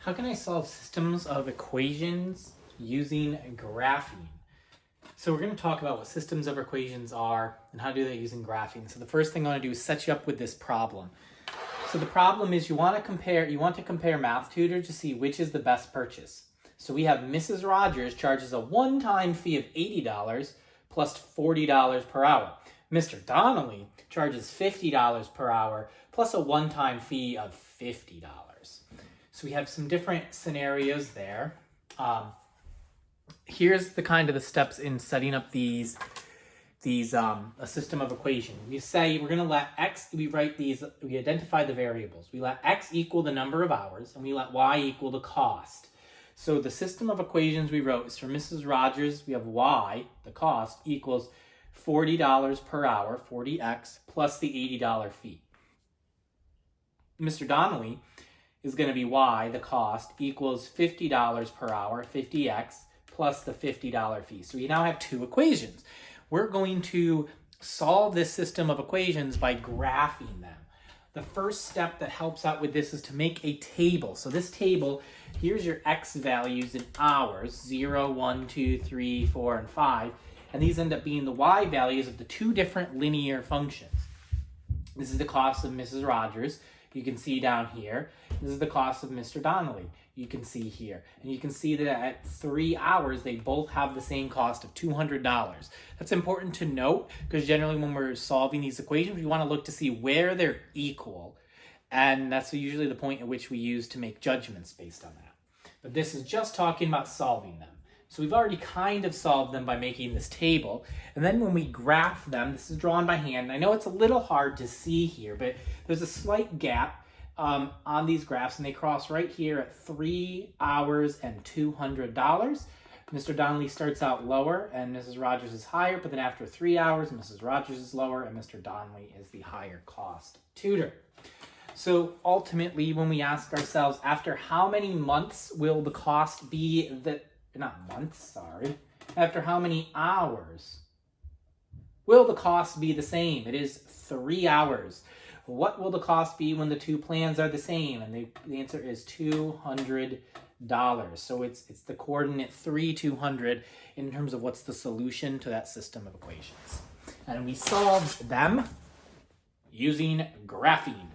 How can I solve systems of equations using graphing? So we're going to talk about what systems of equations are and how to do that using graphing. So the first thing I want to do is set you up with this problem. So the problem is you want to compare Math Tutor to see which is the best purchase. So we have Mrs. Rogers charges a one-time fee of $80 plus $40 per hour. Mr. Donnelly charges $50 per hour plus a one-time fee of $50. So we have some different scenarios there. Here's the steps in setting up a system of equation. We say we're going to let x, we identify the variables. We let x equal the number of hours, and we let y equal the cost. So the system of equations we wrote is for Mrs. Rogers, we have y, the cost, equals $40 per hour, 40x, plus the $80 fee. Mr. Donnelly is going to be y, the cost, equals $50 per hour, 50x, plus the $50 fee. So we now have two equations. We're going to solve this system of equations by graphing them. The first step that helps out with this is to make a table. So this table, here's your x values in hours, 0, 1, 2, 3, 4, and 5. And these end up being the y values of the two different linear functions. This is the cost of Mrs. Rogers. You can see down here. This is the cost of Mr. Donnelly. You can see here. And you can see that at 3 hours, they both have the same cost of $200. That's important to note because generally when we're solving these equations, we want to look to see where they're equal. And that's usually the point at which we use to make judgments based on that. But this is just talking about solving them. So we've already kind of solved them by making this table. And then when we graph them, this is drawn by hand. I know it's a little hard to see here, but there's a slight gap on these graphs, and they cross right here at 3 hours and $200. Mr. Donnelly starts out lower and Mrs. Rogers is higher, but then after 3 hours, Mrs. Rogers is lower and Mr. Donnelly is the higher cost tutor. So ultimately, when we ask ourselves, after how many months will the cost be after how many hours will the cost be the same? It is 3 hours. What will the cost be when the two plans are the same? And the answer is $200. So it's the coordinate 3, 200 in terms of what's the solution to that system of equations. And we solved them using graphing.